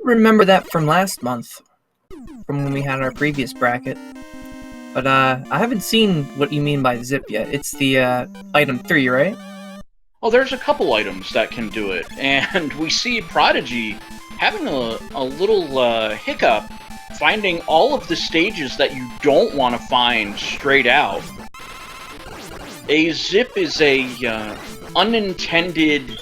remember that from last month, from when we had our previous bracket. But I haven't seen what you mean by zip yet. It's the item 3, right? Well, there's a couple items that can do it, and we see Prodigy having a little hiccup finding all of the stages that you don't want to find straight out. A zip is a unintended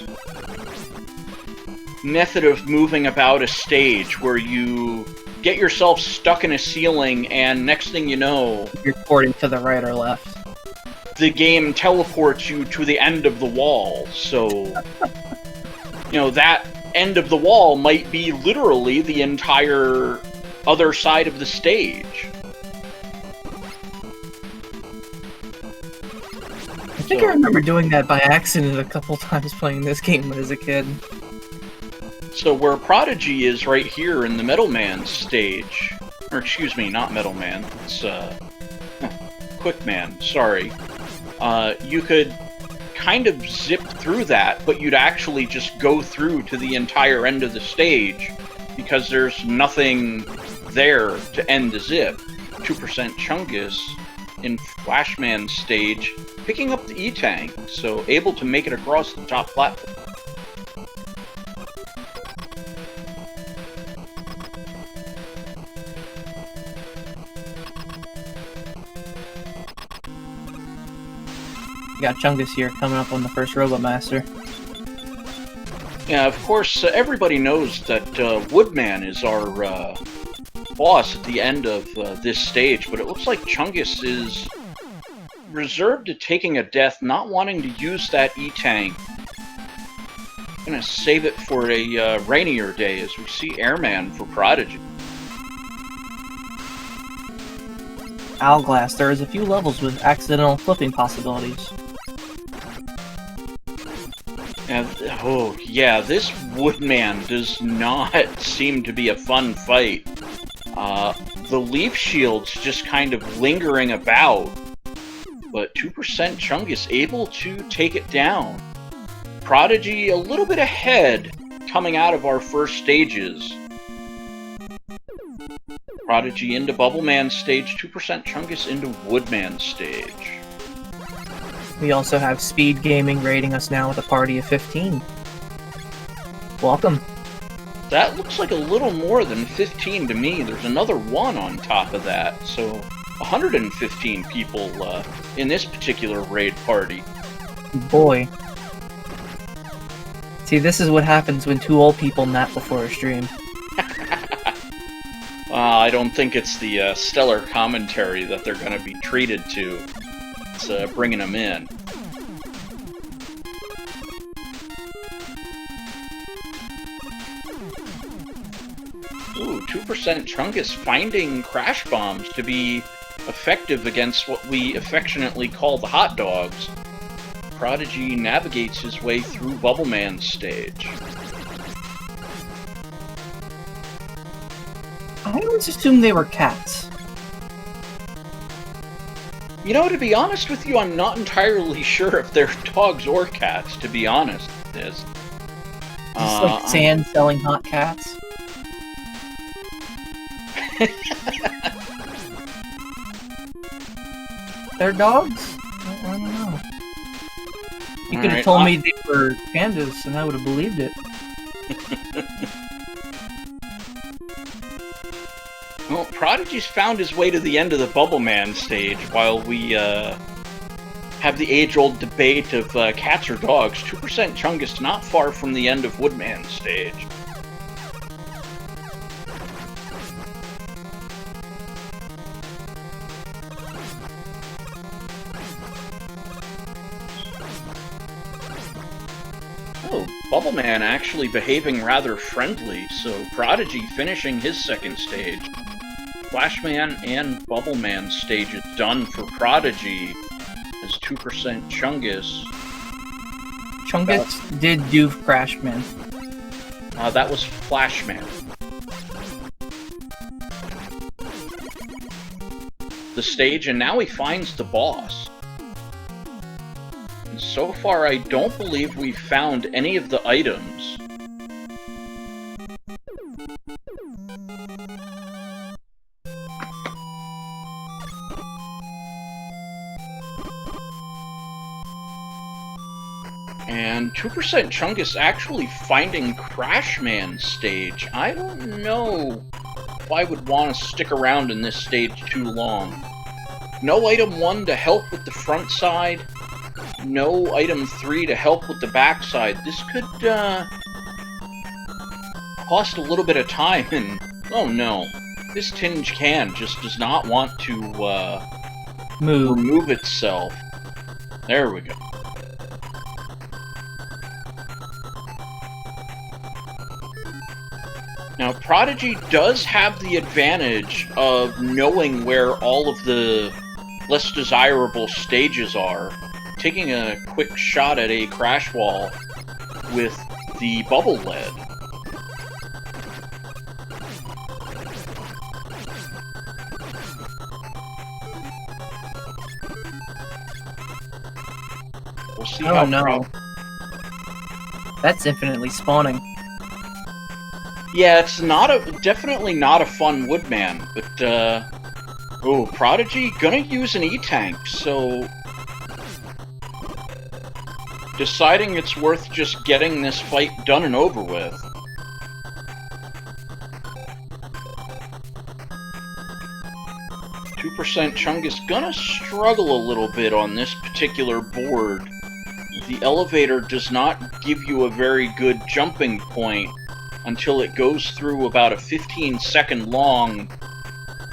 method of moving about a stage where you get yourself stuck in a ceiling and next thing you know, You're porting to the right or left. the game teleports you to the end of the wall. So, you know, that end of the wall might be literally the entire other side of the stage. I think I remember doing that by accident a couple times playing this game as a kid. So where Prodigy is right here in the Metal Man stage, or excuse me, not Metal Man, it's Quick Man, sorry. You could kind of zip through that, but you'd actually just go through to the entire end of the stage because there's nothing there to end the zip. 2% Chungus in Flashman's stage, picking up the E-Tank, so able to make it across the top platform. We got Chungus here coming up on the first Robot Master. Yeah, of course, everybody knows that Woodman is our boss at the end of this stage, but it looks like Chungus is reserved to taking a death, not wanting to use that E-Tank. Gonna save it for a rainier day as we see Airman for Prodigy. Owlglass, there is a few levels with accidental flipping possibilities. And, oh, yeah, this Woodman does not seem to be a fun fight. The leaf shield's just kind of lingering about, but 2% Chungus able to take it down. Prodigy a little bit ahead coming out of our first stages. Prodigy into Bubble Man stage, 2% Chungus into Woodman stage. We also have SpeedGaming rating us now with a party of 15. Welcome. That looks like a little more than 15 to me. There's another 1 on top of that, so 115 people in this particular raid party. Boy. See, this is what happens when two old people nap before a stream. I don't think it's the stellar commentary that they're going to be treated to. It's bringing them in. Ooh, 2% Chungus finding crash bombs to be effective against what we affectionately call the hot dogs. Prodigy navigates his way through Bubble Man's stage. I always assumed they were cats. You know, to be honest with you, I'm not entirely sure if they're dogs or cats, to be honest. Is this like sand selling hot cats? They're dogs? I don't know. You could have told me they were pandas and I would have believed it. Well, Prodigy's found his way to the end of the Bubble Man stage while we have the age-old debate of cats or dogs. 2% Chungus not far from the end of Woodman stage. Oh, Bubble Man actually behaving rather friendly, so Prodigy finishing his second stage. Flashman and Bubble Man stages done for Prodigy as 2% Chungus. Chungus did do Crashman. That was Flashman. The stage, and now he finds the boss. And so far, I don't believe we've found any of the items. 2% Chungus actually finding Crashman stage. I don't know if I would want to stick around in this stage too long. No item 1 to help with the front side. No item 3 to help with the back side. This could cost a little bit of time, and oh no. This tin can just does not want to remove itself. There we go. Now, Prodigy does have the advantage of knowing where all of the less desirable stages are. Taking a quick shot at a crash wall with the bubble lead. We'll see how no. That's infinitely spawning. Yeah, it's definitely not a fun woodman, but oh, Prodigy gonna use an E-tank, so deciding it's worth just getting this fight done and over with. .2% Chungus gonna struggle a little bit on this particular board. The elevator does not give you a very good jumping point until it goes through about a 15-second long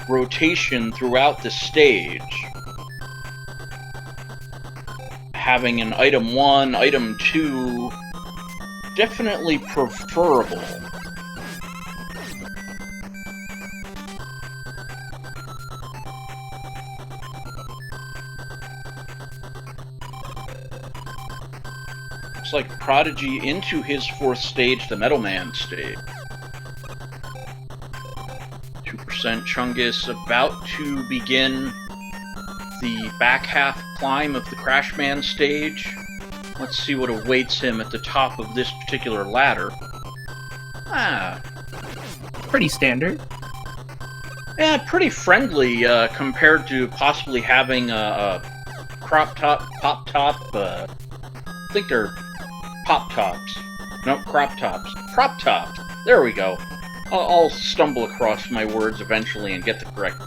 rotation throughout the stage. Having an item 1, item 2, definitely preferable. Looks like Prodigy into his 4th stage, the Metal Man stage. .2% Chungus about to begin the back half climb of the Crashman stage. Let's see what awaits him at the top of this particular ladder. Pretty standard. Yeah, pretty friendly compared to possibly having a crop top, pop top. I think they're pop tops. No, crop tops. Prop tops. There we go. I'll stumble across my words eventually and get the correct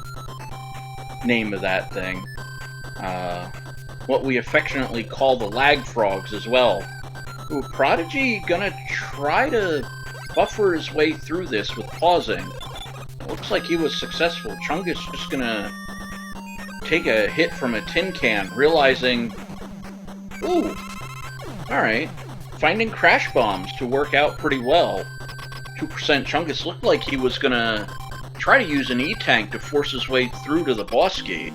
name of that thing. What we affectionately call the lag frogs as well. Ooh, Prodigy gonna try to buffer his way through this with pausing. It looks like he was successful. Chungus just gonna take a hit from a tin can, realizing, ooh, alright, finding crash bombs to work out pretty well. .2% Chungus looked like he was gonna try to use an E-tank to force his way through to the boss gate.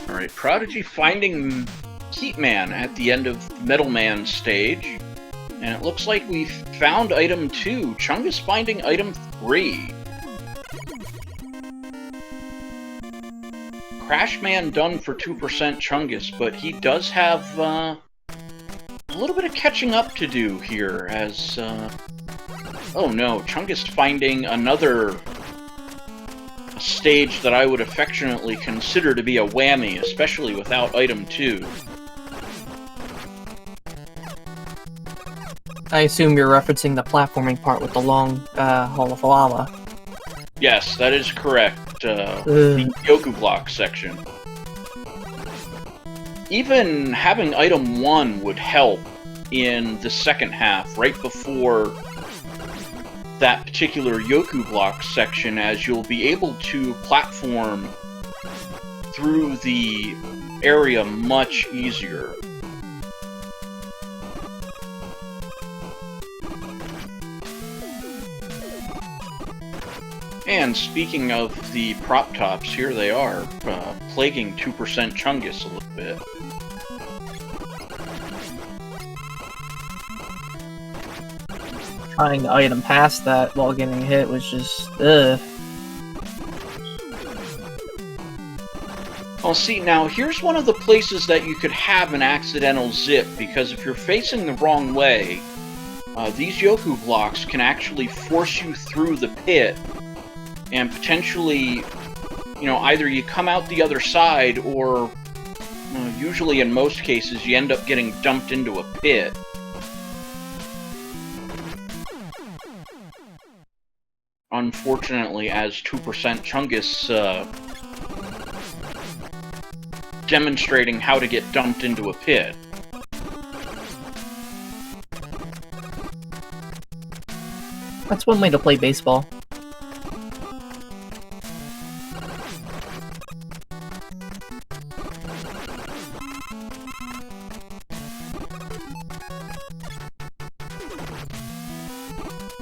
Alright, Prodigy finding Heatman at the end of Metal Man stage. And it looks like we found item 2. Chungus finding item 3. Crashman done for .2% Chungus, but he does have a little bit of catching up to do here as... oh no, Chungus finding another stage that I would affectionately consider to be a whammy, especially without item 2. I assume you're referencing the platforming part with the long hall of lava. Yes, that is correct. The Yoku block section. Even having item 1 would help in the second half, right before that particular Yoku block section, as you'll be able to platform through the area much easier. And speaking of the prop tops, here they are, plaguing .2% Chungus a little bit. Trying to item past that while getting hit was just, ugh. Well, see, now here's one of the places that you could have an accidental zip, because if you're facing the wrong way, these Yoku blocks can actually force you through the pit, and potentially, you know, either you come out the other side, or usually in most cases, you end up getting dumped into a pit. Unfortunately, as 2% Chungus demonstrating how to get dumped into a pit. That's one way to play baseball.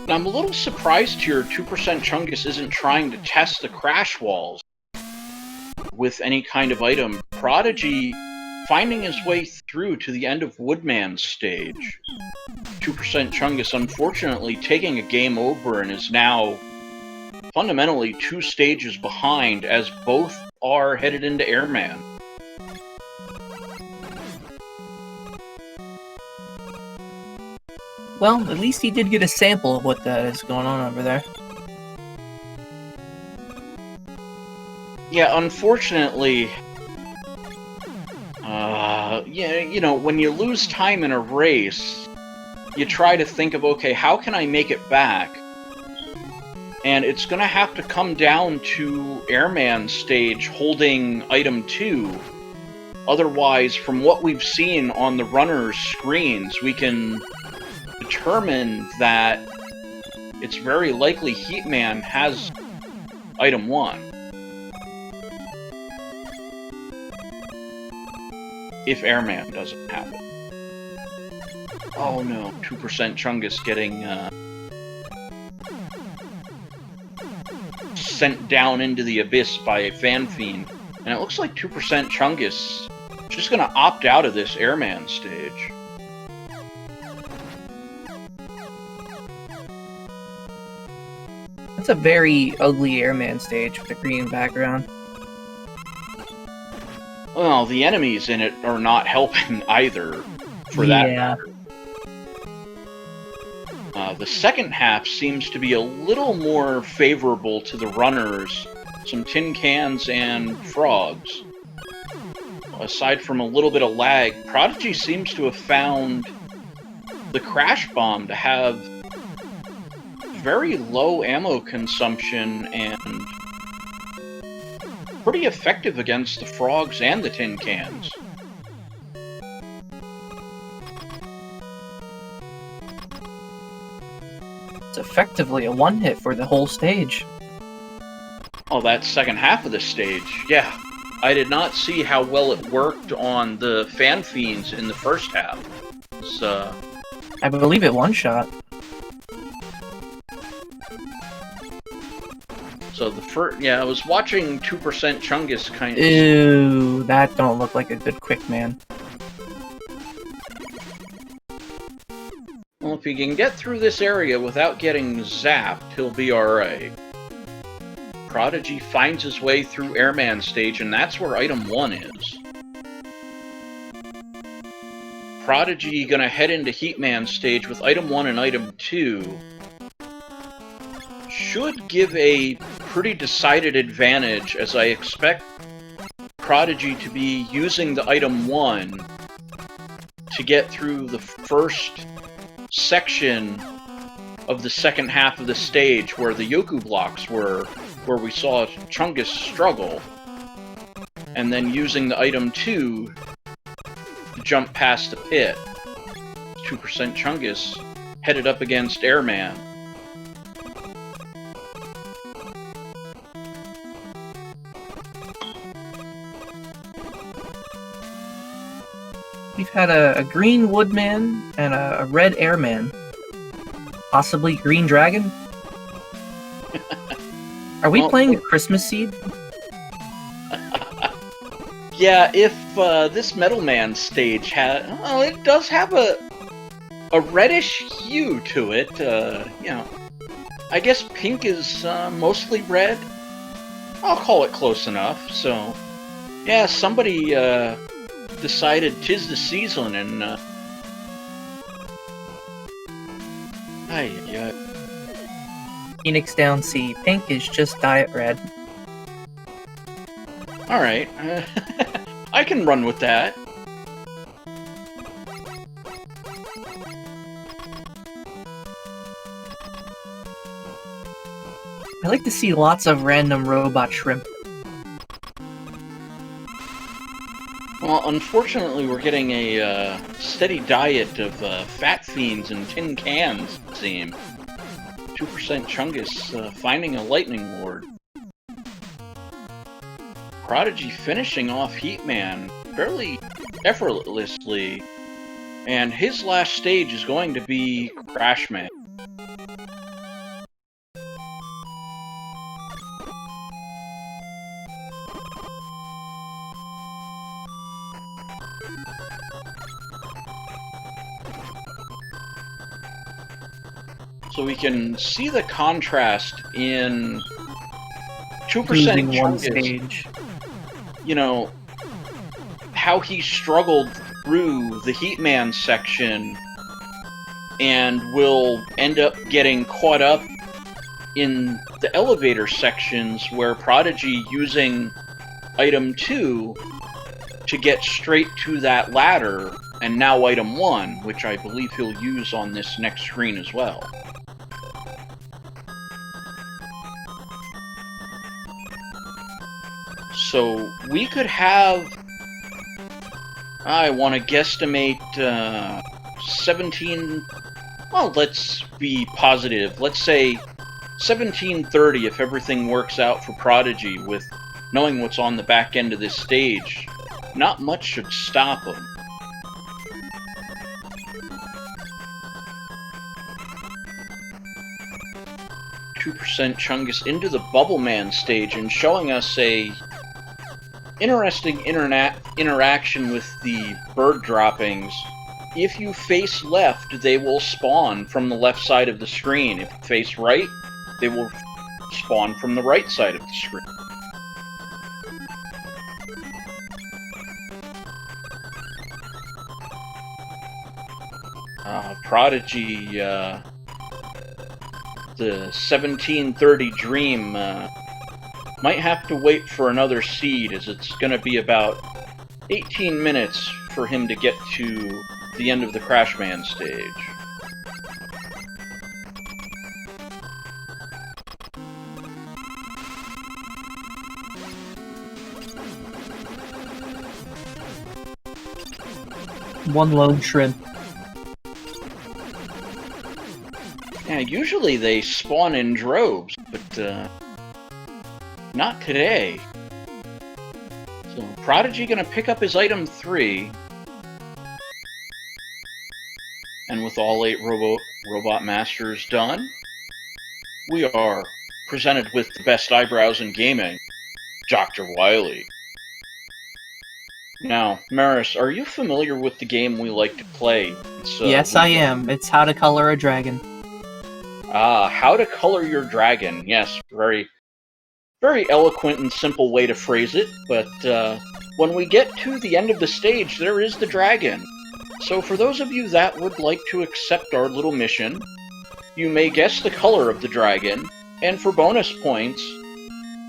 Now, I'm a little surprised here 2% Chungus isn't trying to test the crash walls with any kind of item. Prodigy finding his way through to the end of Woodman's stage. 2% Chungus unfortunately taking a game over and is now fundamentally 2 stages behind, as both are headed into Airman. Well, at least he did get a sample of what is going on over there. Yeah, unfortunately, yeah, you know, when you lose time in a race, you try to think of, okay, how can I make it back? And it's gonna have to come down to Airman stage holding item 2. Otherwise, from what we've seen on the runner's screens, we can determine that it's very likely Heatman has item 1. If Airman doesn't have it. Oh no, 2% Chungus getting sent down into the abyss by a Fan Fiend. And it looks like 2% Chungus is just gonna opt out of this Airman stage. That's a very ugly Airman stage with a green background. Well, the enemies in it are not helping either, for that matter. The second half seems to be a little more favorable to the runners. Some tin cans and frogs. Aside from a little bit of lag, Prodigy seems to have found the Crash Bomb to have very low ammo consumption and pretty effective against the frogs and the tin cans. It's effectively a one-hit for the whole stage. Oh, that second half of the stage, yeah. I did not see how well it worked on the Fan Fiends in the first half. So, I believe it one-shot. So the first, yeah, I was watching 2% Chungus kind of. Ew, that don't look like a good quick man. Well, if he can get through this area without getting zapped, he'll be alright. Prodigy finds his way through Airman stage, and that's where item 1 is. Prodigy gonna head into Heatman stage with item 1 and item 2. Should give a pretty decided advantage, as I expect Prodigy to be using the item 1 to get through the first section of the second half of the stage where the Yoku blocks were, where we saw Chungus struggle, and then using the item 2 to jump past the pit. 2% Chungus headed up against Airman. We've had a green Woodman and a red Airman. Possibly Green Dragon? Are we playing a Christmas Seed? Yeah, if this Metal Man stage had... Well, it does have a reddish hue to it. You know, I guess pink is mostly red. I'll call it close enough, so... Yeah, somebody decided 'tis the season, and yeah. Phoenix down C. Pink is just Diet Red. All right, I can run with that. I like to see lots of random robot shrimp. Well, unfortunately, we're getting a steady diet of fat fiends and tin cans, it seems. 2% Chungus finding a lightning lord. Prodigy finishing off Heatman fairly effortlessly. And his last stage is going to be Crashman. So we can see the contrast in 2% Losing one Chungus. stage. You know, how he struggled through the Heatman section and will end up getting caught up in the elevator sections where Prodigy using item 2 to get straight to that ladder, and now item 1, which I believe he'll use on this next screen as well. So we could have, I want to guesstimate 17, well, let's be positive. Let's say 1730 if everything works out for Prodigy, with knowing what's on the back end of this stage. Not much should stop him. .2% Chungus into the Bubble Man stage and showing us a interesting interaction with the bird droppings. If you face left, they will spawn from the left side of the screen. If you face right, they will spawn from the right side of the screen. Prodigy, the 1730 Dream, might have to wait for another seed, as it's going to be about 18 minutes for him to get to the end of the Crashman stage. One lone shrimp. Yeah, usually they spawn in droves, but not today. So Prodigy gonna pick up his item 3. And with all 8 robot masters done, we are presented with the best eyebrows in gaming, Dr. Wily. Now, Maris, are you familiar with the game we like to play? Yes, I am. It's How to Color a Dragon. How to color your dragon. Yes, very, very eloquent and simple way to phrase it, but when we get to the end of the stage, there is the dragon. So for those of you that would like to accept our little mission, you may guess the color of the dragon, and for bonus points,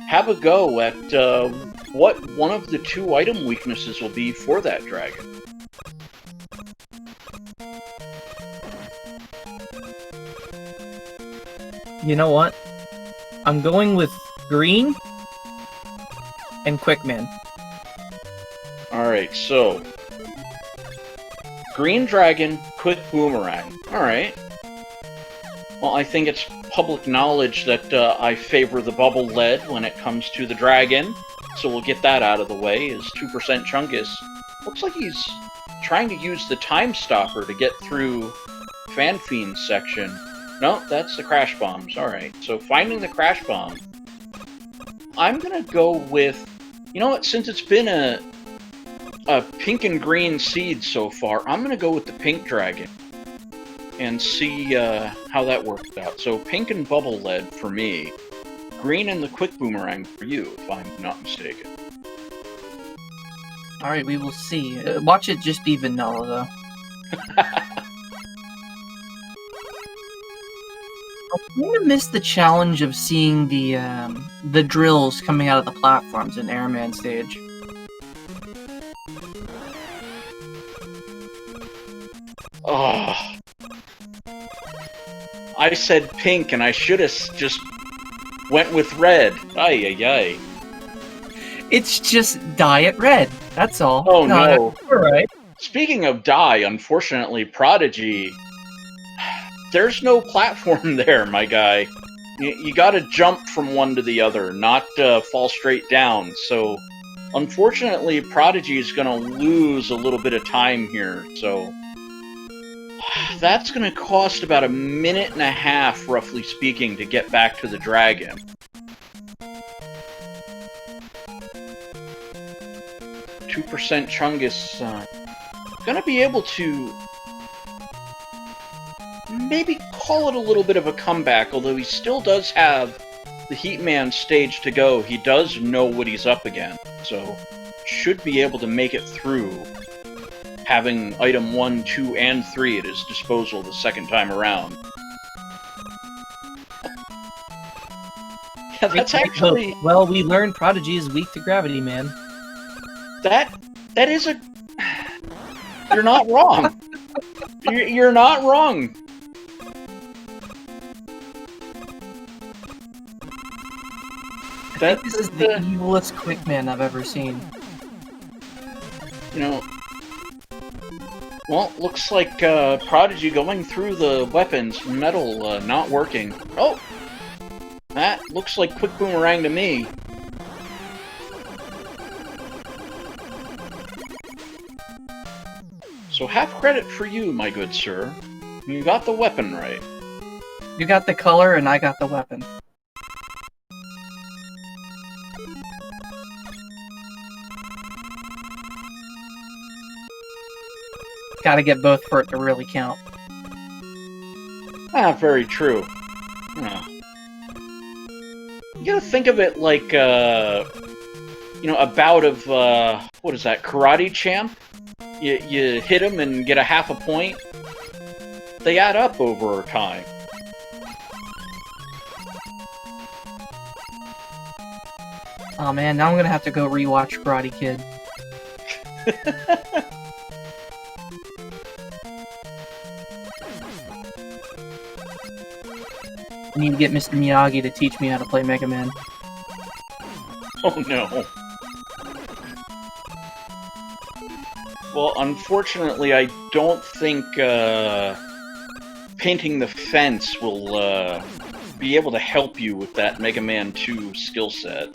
have a go at what one of the 2 item weaknesses will be for that dragon. You know what? I'm going with green and Quickman. Alright, so Green Dragon, Quick Boomerang. Alright. Well, I think it's public knowledge that I favor the Bubble Lead when it comes to the dragon, so we'll get that out of the way. Is 2% Chungus. Looks like he's trying to use the Time Stopper to get through Fan Fiend's section. No, that's the Crash Bombs. Alright, so finding the Crash Bomb. I'm gonna go with, you know what, since it's been a pink and green seed so far, I'm gonna go with the Pink Dragon and see how that works out. So pink and Bubble Lead for me, green and the Quick Boomerang for you, if I'm not mistaken. Alright, we will see. Watch it just be vanilla, though. I'm gonna miss the challenge of seeing the drills coming out of the platforms in Airman stage. Oh. I said pink, and I should have just went with red. Ay, ay, ay. It's just Diet Red. That's all. Oh, no. Alright. Speaking of dye, unfortunately, Prodigy, there's no platform there, my guy. You gotta jump from one to the other, not fall straight down. So, unfortunately, Prodigy is gonna lose a little bit of time here. So, that's gonna cost about 1.5 minutes, roughly speaking, to get back to the dragon. %, Chungus gonna be able to maybe call it a little bit of a comeback, although he still does have the Heatman stage to go. He does know what he's up against, so should be able to make it through, having item 1, 2, and 3 at his disposal the second time around. Yeah, that's actually... Well, we learned Prodigy is weak to gravity, man. That is a... You're not wrong. You're not wrong. This is the evilest Quickman I've ever seen. You know... Well, looks like Prodigy going through the weapons, metal not working. Oh! That looks like Quick Boomerang to me. So half credit for you, my good sir. You got the weapon right. You got the color and I got the weapon. Gotta get both for it to really count. Ah, very true. Yeah. You gotta think of it like, you know, a bout of, what is that, Karate Champ? You hit them and get a half a point. They add up over time. Oh man, now I'm gonna have to go rewatch Karate Kid. I need to get Mr. Miyagi to teach me how to play Mega Man. Oh no. Well, unfortunately, I don't think painting the fence will be able to help you with that Mega Man 2 skill set.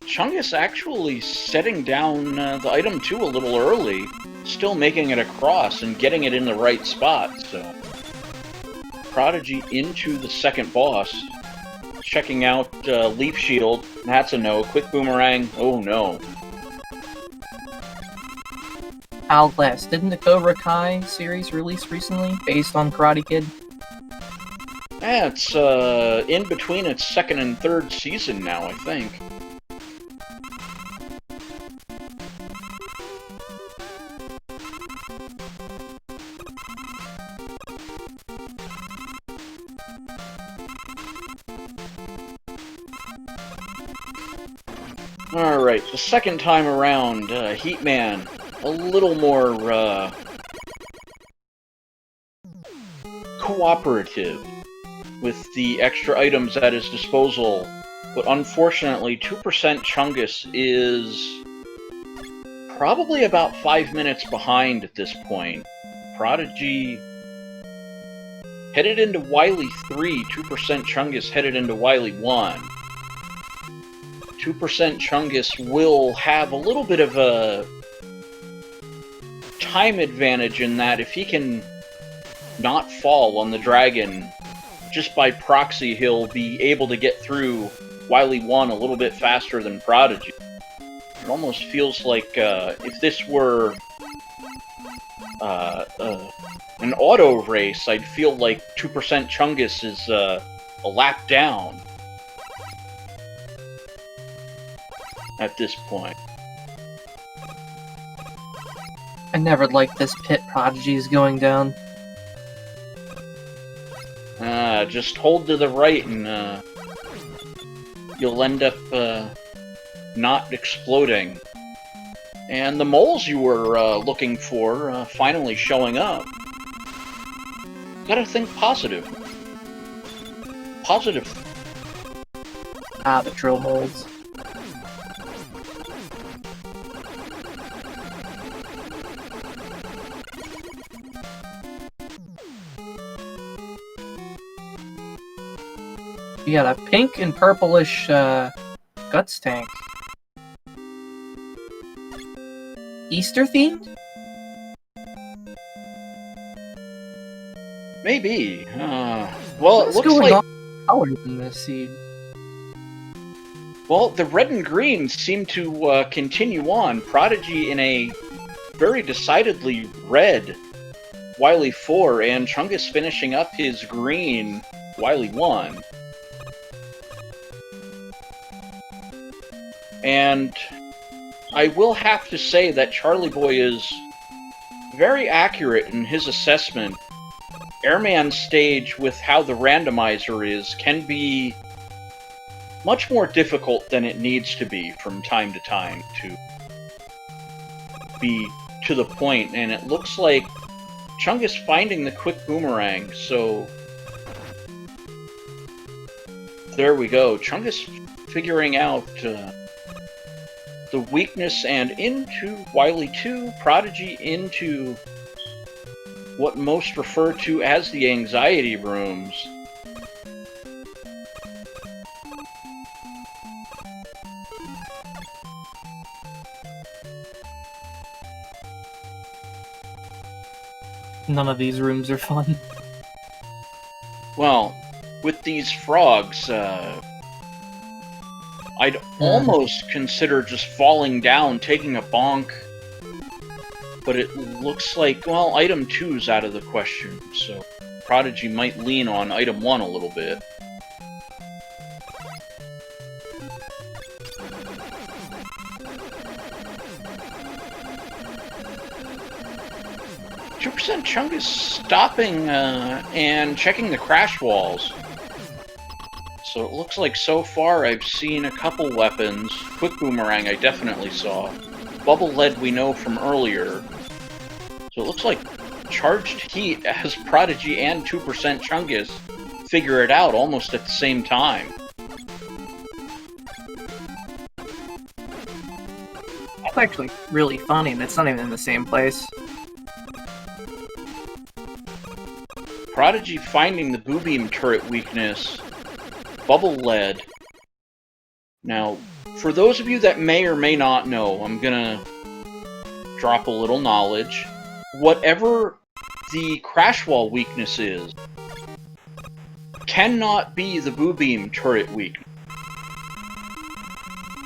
Chungus actually setting down the item 2 a little early, still making it across and getting it in the right spot, so... Prodigy into the second boss. Checking out Leaf Shield. That's a no. Quick Boomerang. Oh no. Outlast. Didn't the Cobra Kai series release recently, based on Karate Kid? Yeah, it's in between its second and third season now, I think. Alright, the second time around, Heatman, a little more, cooperative with the extra items at his disposal, but unfortunately, 2% Chungus is probably about 5 minutes behind at this point. Prodigy headed into Wily 3, 2% Chungus headed into Wily 1. 2% Chungus will have a little bit of a time advantage in that if he can not fall on the dragon, just by proxy he'll be able to get through Wily 1 a little bit faster than Prodigy. It almost feels like if this were an auto race, I'd feel like 2% Chungus is a lap down at this point. I never liked this pit Prodigy is going down. Just hold to the right and you'll end up not exploding. And the moles you were looking for finally showing up. Gotta think positive. Positive. Ah, the drill molds. You got a pink and purplish guts tank. Easter themed? Maybe. Well, What's it looks going like on colors in this seed? well, the red and green seem to continue on. Prodigy in a very decidedly red Wily 4, and Chungus finishing up his green Wily 1. And I will have to say that Charlie Boy is very accurate in his assessment. Airman stage, with how the randomizer is, can be much more difficult than it needs to be from time to time to be to the point, and it looks like Chungus finding the quick boomerang, so there we go. Chungus figuring out the weakness and into Wily 2, Prodigy into what most refer to as the anxiety rooms. None of these rooms are fun. Well, with these frogs, I'd almost consider just falling down, taking a bonk, but it looks like, well, item 2's out of the question, so Prodigy might lean on item 1 a little bit. %, Chungus stopping and checking the crash walls. So it looks like so far I've seen a couple weapons. Quick Boomerang I definitely saw. Bubble Lead we know from earlier. So it looks like Charged Heat as Prodigy and 2% Chungus figure it out almost at the same time. That's actually really funny, and it's not even in the same place. Prodigy finding the Boo Beam turret weakness. Bubble Lead. Now, for those of you that may or may not know, I'm gonna drop a little knowledge. Whatever the crash wall weakness is, cannot be the Boo Beam turret weakness.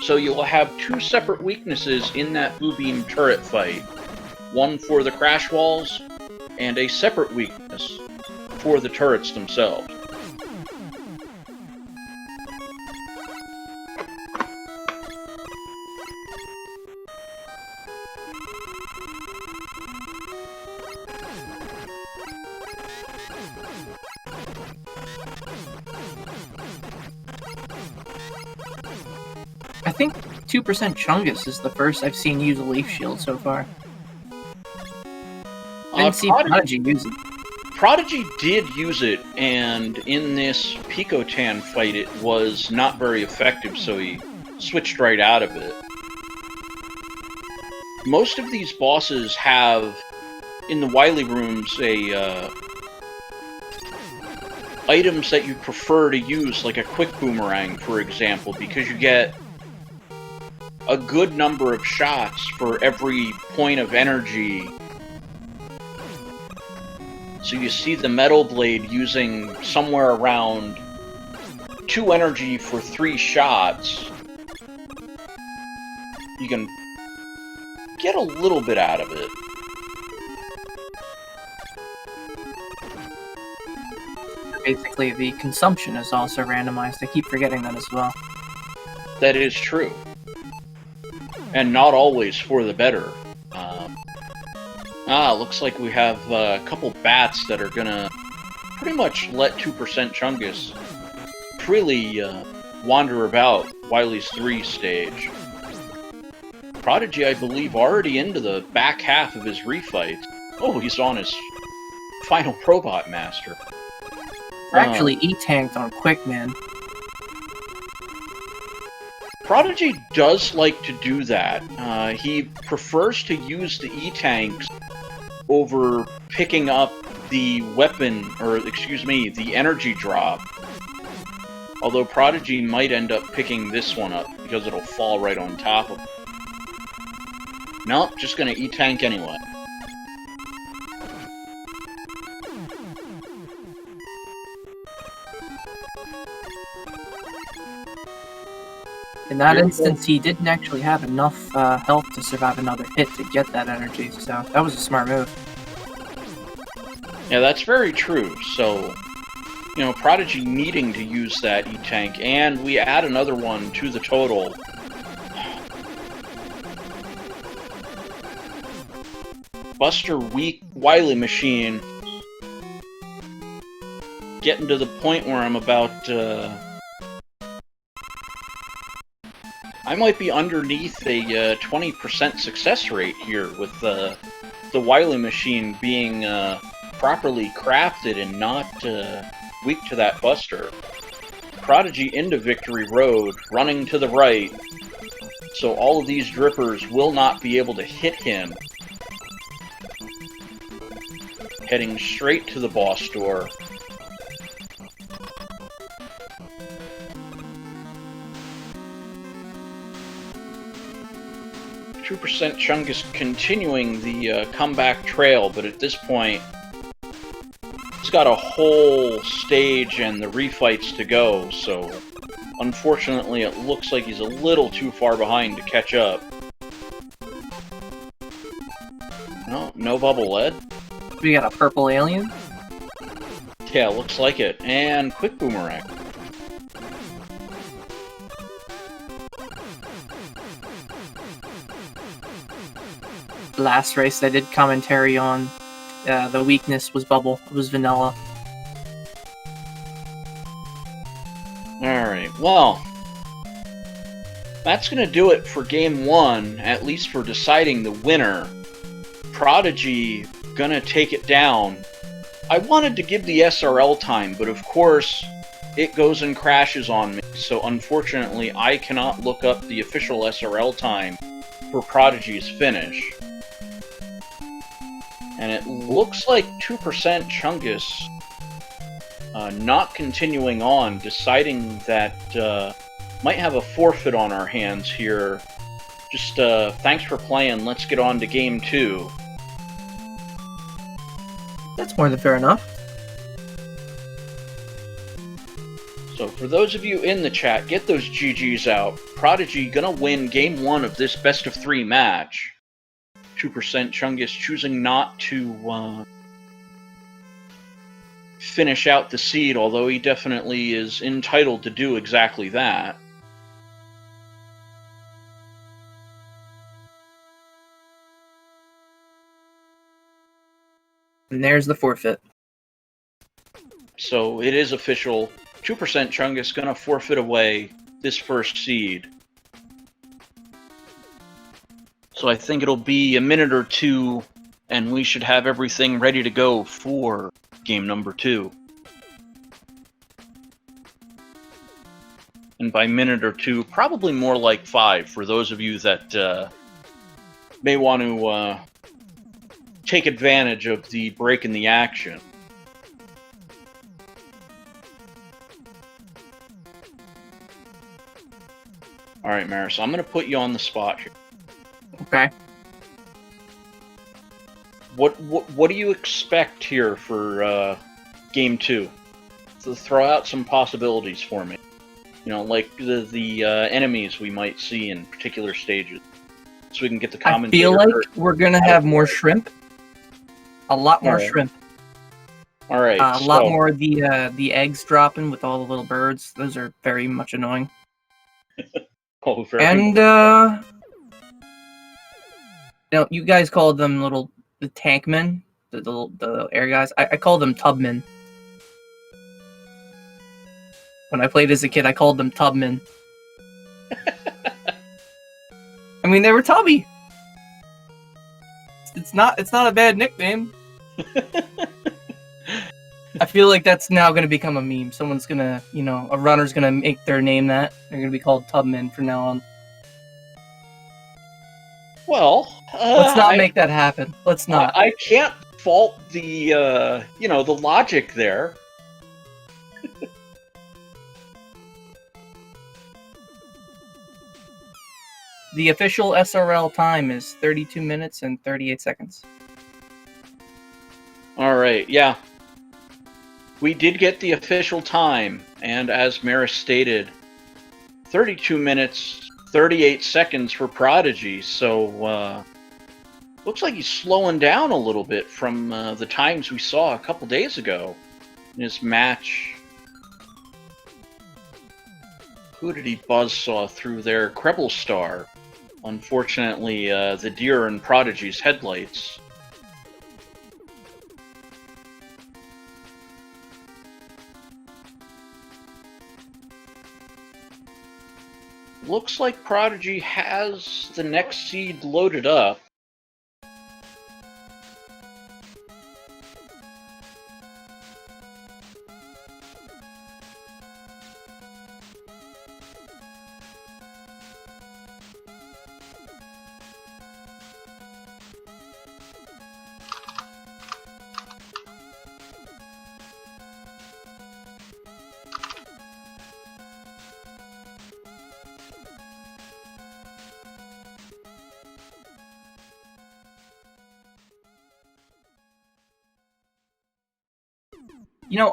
So you'll have two separate weaknesses in that Boo Beam turret fight. One for the crash walls, and a separate weakness for the turrets themselves. I think 2% Chungus is the first I've seen use a Leaf Shield so far. I didn't see Prodigy use it. Prodigy did use it, and in this Picotan fight it was not very effective, so he switched right out of it. Most of these bosses have, in the Wily rooms, items that you prefer to use, like a Quick Boomerang, for example, because you get a good number of shots for every point of energy. So you see the Metal Blade using somewhere around 2 energy for 3 shots. You can get a little bit out of it. basically the consumption is also randomized. I keep forgetting that as well. That is true. And not always for the better. Looks like we have a couple bats that are gonna pretty much let 2% Chungus freely wander about Wily's 3 stage. Prodigy, I believe, already into the back half of his refight. Oh, he's on his final Probot Master. Actually, E-tanked on Quickman. Prodigy does like to do that. He prefers to use the E-tanks over picking up the weapon, or excuse me, the energy drop. Although Prodigy might end up picking this one up, because it'll fall right on top of it. Nope, just gonna E-tank anyway. In that instance, he didn't actually have enough health to survive another hit to get that energy, so that was a smart move. Yeah, that's very true. So, you know, Prodigy needing to use that E-tank, and we add another one to the total. Buster weak Wily Machine. Getting to the point where I'm about, I might be underneath a 20% success rate here with the Wily Machine being properly crafted and not weak to that Buster. Prodigy into Victory Road, running to the right, so all of these drippers will not be able to hit him. Heading straight to the boss door. Percent Chungus continuing the comeback trail, but at this point, he's got a whole stage and the refights to go, so unfortunately it looks like he's a little too far behind to catch up. No bubble lead. We got a purple alien? Yeah, looks like it. And quick boomerang. Last race I did commentary on, the weakness was bubble. It was vanilla. Alright, well, that's gonna do it for Game 1, at least for deciding the winner. Prodigy gonna take it down. I wanted to give the SRL time, but of course, it goes and crashes on me, so unfortunately I cannot look up the official SRL time for Prodigy's finish. And it looks like 2% Chungus not continuing on, deciding that might have a forfeit on our hands here. Just thanks for playing, let's get on to Game 2. That's more than fair enough. So for those of you in the chat, get those GGs out. Prodigy gonna win Game 1 of this best of 3 match. 2% Chungus choosing not to finish out the seed, although he definitely is entitled to do exactly that. And there's the forfeit. So it is official. 2% Chungus gonna forfeit away this first seed. So I think it'll be a minute or two, and we should have everything ready to go for game number 2. And by minute or two, probably more like 5 for those of you that may want to take advantage of the break in the action. Alright, Maris, I'm going to put you on the spot here. Okay. What do you expect here for Game 2? So throw out some possibilities for me. You know, like the enemies we might see in particular stages. So we can get the commentator. I feel like we're going to have more shrimp. A lot more shrimp. All right. A lot more of the eggs dropping with all the little birds. Those are very much annoying. Oh, very. And you guys call them the tankmen, the air guys. I call them tubmen. When I played as a kid, I called them tubmen. I mean, they were tubby. It's not a bad nickname. I feel like that's now going to become a meme. Someone's going to, a runner's going to make their name that. They're going to be called tubmen from now on. Well, let's not make that happen. Let's not. I can't fault the, the logic there. The official SRL time is 32 minutes and 38 seconds. All right, yeah. We did get the official time, and as Maris stated, 32 minutes, 38 seconds for Prodigy, so looks like he's slowing down a little bit from the times we saw a couple days ago in his match. Who did he buzzsaw through there? Krebel Star. Unfortunately, the deer in Prodigy's headlights. Looks like Prodigy has the next seed loaded up.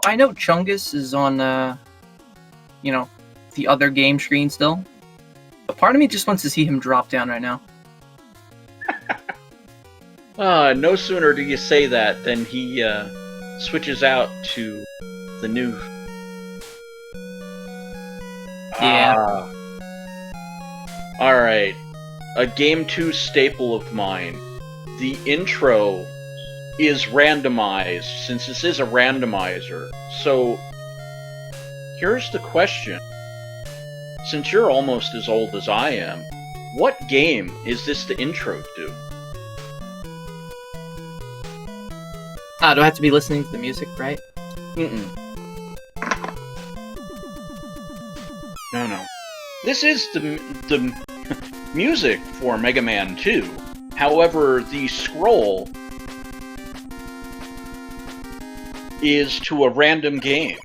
I know Chungus is on, the other game screen still. But part of me just wants to see him drop down right now. No sooner do you say that than he switches out to the new. Yeah. Alright. A Game 2 staple of mine. The intro is randomized, since this is a randomizer. So, here's the question. Since you're almost as old as I am, what game is this the intro to? Do I have to be listening to the music, right? No. This is the music for Mega Man 2. However, the scroll is to a random game.